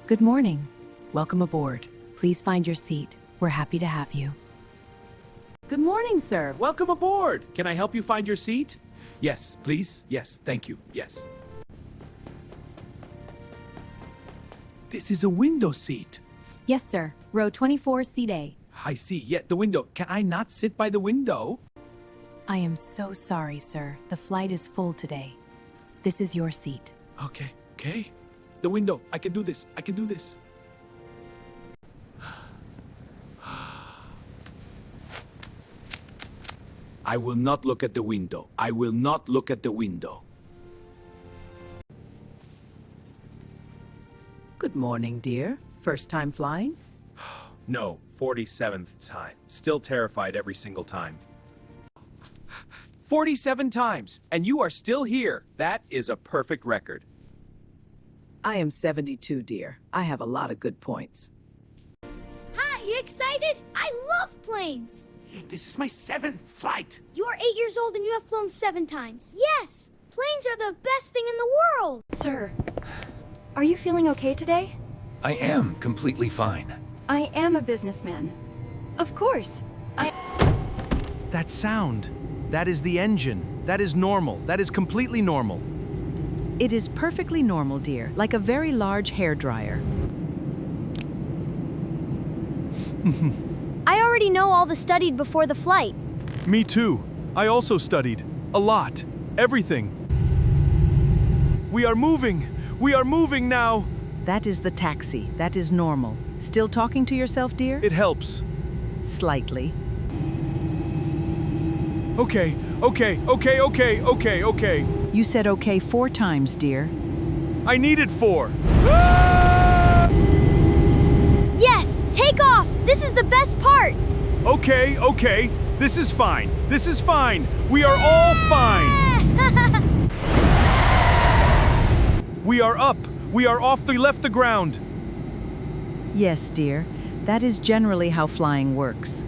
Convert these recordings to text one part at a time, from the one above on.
Good morning. Welcome aboard. Please find your seat. We're happy to have you. Good morning, sir. Welcome aboard. Can I help you find your seat? Yes, please. Yes, thank you. Yes. This is a window seat. Yes, sir. Row 24, seat A. I see. Yeah, the window. Can I not sit by the window? I am so sorry, sir. The flight is full today. This is your seat. Okay. The window. I can do this. I can do this. I will not look at the window. I will not look at the window. Good morning, dear. First time flying? No, 47th time. Still terrified every single time. 47 times, and you are still here. That is a perfect record. I am 72, dear. I have a lot of good points. Hi, you excited? I love planes! This is my 7th flight. You're 8 years old and you have flown 7 times. Yes! Planes are the best thing in the world! Sir, are you feeling okay today? I am completely fine. I am a businessman. Of course. That sound, that is the engine. That is normal. That is completely normal. It is perfectly normal, dear, like a very large hairdryer. I already know all the studied before the flight. Me too. I also studied. A lot. Everything. We are moving. We are moving now. That is the taxi. That is normal. Still talking to yourself, dear? It helps. Slightly. Okay. You said okay 4 times, dear. I needed 4. Yes! Take off! This is the best part! Okay. This is fine. This is fine. We are all fine. We are up. We are off the ground. Yes, dear. That is generally how flying works.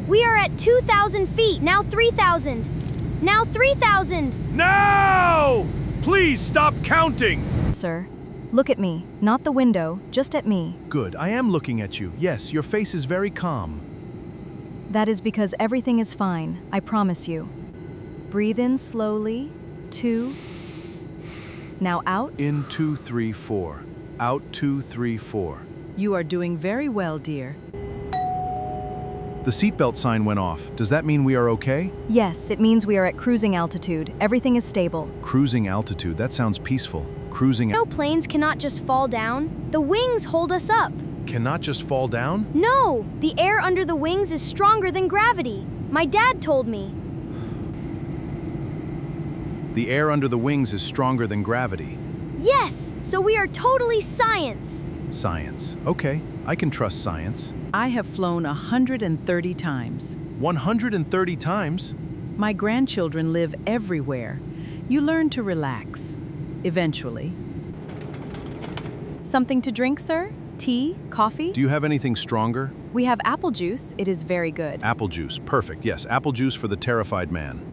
We are at 2,000 feet, now 3,000. Now 3,000! Now! Please stop counting! Sir, look at me. Not the window, just at me. Good, I am looking at you. Yes, your face is very calm. That is because everything is fine, I promise you. Breathe in slowly. 2. Now out. In 2, 3, 4. Out 2, 3, 4. You are doing very well, dear. The seatbelt sign went off. Does that mean we are okay? Yes, it means we are at cruising altitude. Everything is stable. Cruising altitude, that sounds peaceful. Cruising No, planes cannot just fall down. The wings hold us up. cannot just fall down? No! The air under the wings is stronger than gravity. My dad told me. The air under the wings is stronger than gravity. Yes! So we are totally science. Science. Okay, I can trust science. I have flown 130 times. 130 times? My grandchildren live everywhere. You learn to relax. Eventually. Something to drink, sir? Tea? Coffee? Do you have anything stronger? We have apple juice. It is very good. Apple juice. Perfect. Yes, apple juice for the terrified man.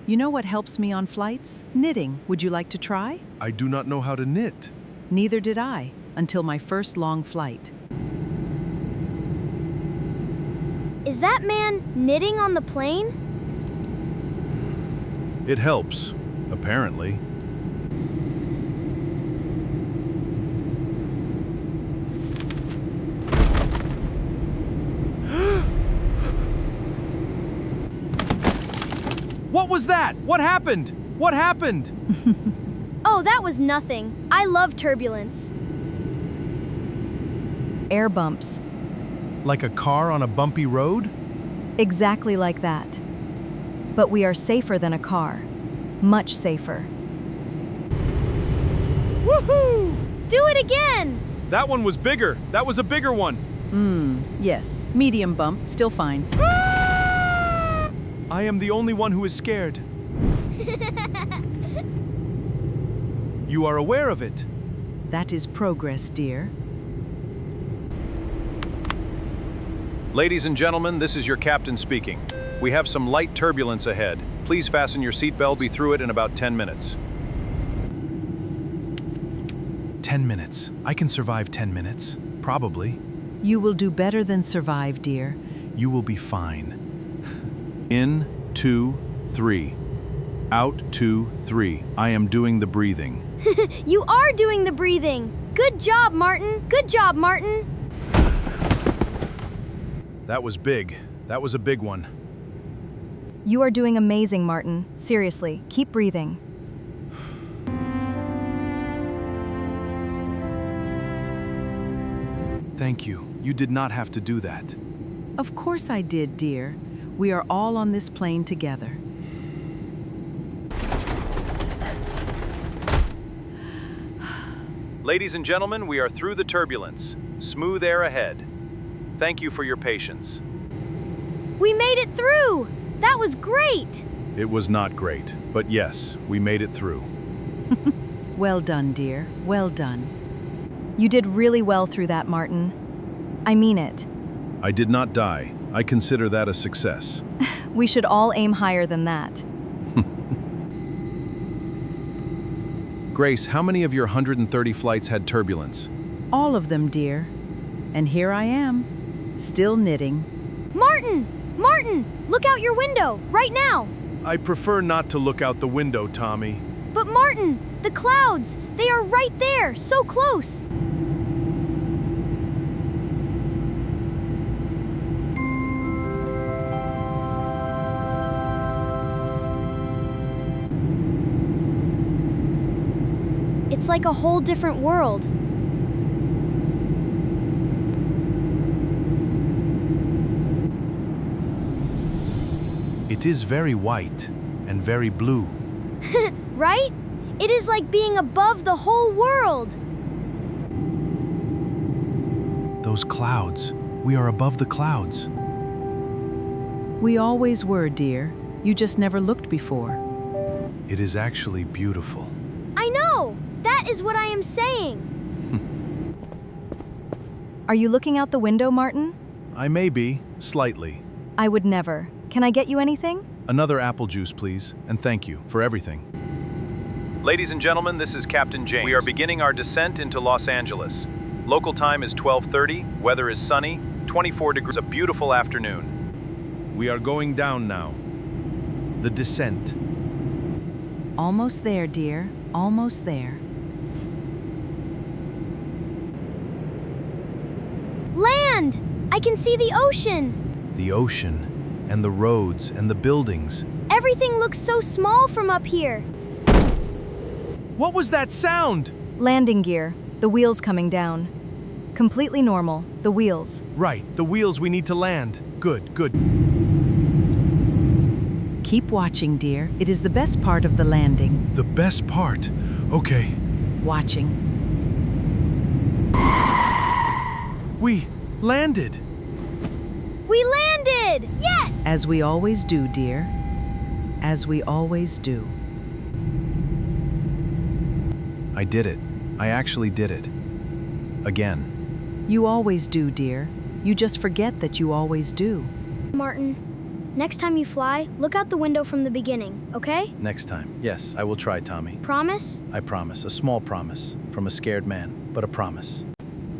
You know what helps me on flights? Knitting. Would you like to try? I do not know how to knit. Neither did I, until my first long flight. Is that man knitting on the plane? It helps, apparently. What was that? What happened? What happened? Oh, that was nothing. I love turbulence. Air bumps. Like a car on a bumpy road? Exactly like that. But we are safer than a car. Much safer. Woohoo! Do it again! That one was bigger. That was a bigger one. Yes. Medium bump, still fine. I am the only one who is scared. You are aware of it. That is progress, dear. Ladies and gentlemen, this is your captain speaking. We have some light turbulence ahead. Please fasten your seatbelt. Be through it in about 10 minutes. 10 minutes. I can survive 10 minutes. Probably. You will do better than survive, dear. You will be fine. In, 2, 3. Out, 2, 3. I am doing the breathing. You are doing the breathing. Good job, Martin. Good job, Martin. That was big. That was a big one. You are doing amazing, Martin. Seriously, keep breathing. Thank you. You did not have to do that. Of course I did, dear. We are all on this plane together. Ladies and gentlemen, we are through the turbulence. Smooth air ahead. Thank you for your patience. We made it through. That was great. It was not great, but yes, we made it through. Well done, dear. Well done. You did really well through that, Martin. I mean it. I did not die. I consider that a success. We should all aim higher than that. Grace, how many of your 130 flights had turbulence? All of them, dear. And here I am, still knitting. Martin! Martin! Look out your window, right now! I prefer not to look out the window, Tommy. But Martin, the clouds, they are right there, so close. It's like a whole different world. It is very white and very blue. Right? It is like being above the whole world. Those clouds. We are above the clouds. We always were, dear. You just never looked before. It is actually beautiful. I know! That is what I am saying. Are you looking out the window, Martin? I may be, slightly. I would never. Can I get you anything? Another apple juice, please, and thank you for everything. Ladies and gentlemen, this is Captain James. We are beginning our descent into Los Angeles. Local time is 12:30, weather is sunny, 24 degrees, a beautiful afternoon. We are going down now. The descent. Almost there, dear. Almost there. Land! I can see the ocean. The ocean, and the roads, and the buildings. Everything looks so small from up here. What was that sound? Landing gear. The wheels coming down. Completely normal. The wheels. Right, the wheels we need to land. Good, good. Keep watching, dear. It is the best part of the landing. The best part. Okay. Watching. We landed. We landed! Yes! As we always do, dear. As we always do. I did it. I actually did it. Again. You always do, dear. You just forget that you always do. Martin, next time you fly, look out the window from the beginning, okay? Next time. Yes, I will try, Tommy. Promise? I promise. A small promise. From a scared man, but a promise.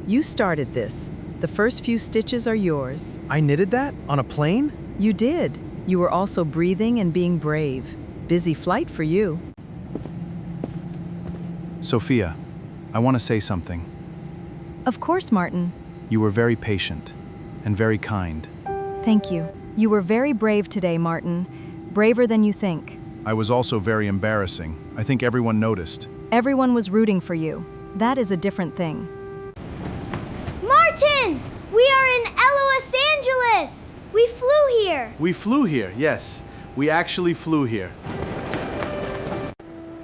You started this. The first few stitches are yours. I knitted that? On a plane? You did. You were also breathing and being brave. Busy flight for you. Sophia, I want to say something. Of course, Martin. You were very patient and very kind. Thank you. You were very brave today, Martin. Braver than you think. I was also very embarrassing. I think everyone noticed. Everyone was rooting for you. That is a different thing. Martin! We are in Los Angeles! We flew here! We flew here, yes. We actually flew here.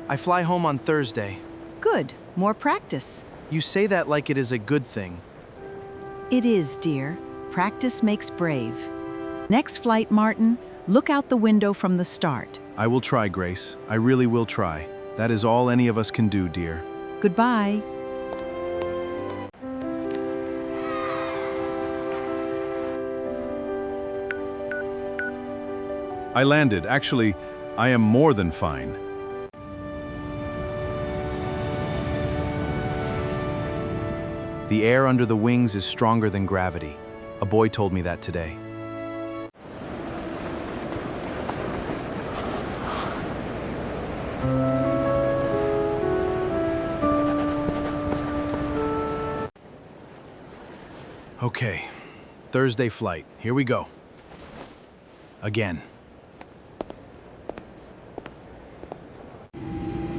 I fly home on Thursday. Good. More practice. You say that like it is a good thing. It is, dear. Practice makes brave. Next flight, Martin, look out the window from the start. I will try, Grace. I really will try. That is all any of us can do, dear. Goodbye. I landed. Actually, I am more than fine. The air under the wings is stronger than gravity. A boy told me that today. Okay, Thursday flight. Here we go. Again.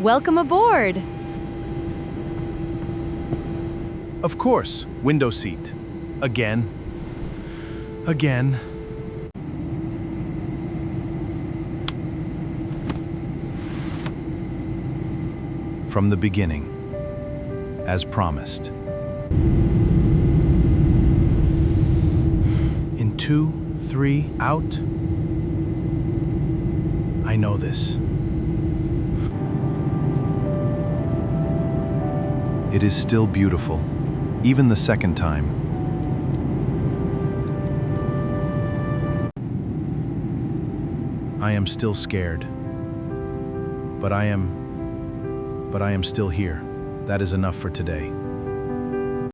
Welcome aboard! Of course, window seat. Again. Again. From the beginning, as promised. In 2, 3, out. I know this. It is still beautiful, even the second time. I am still scared, but I am still here. That is enough for today.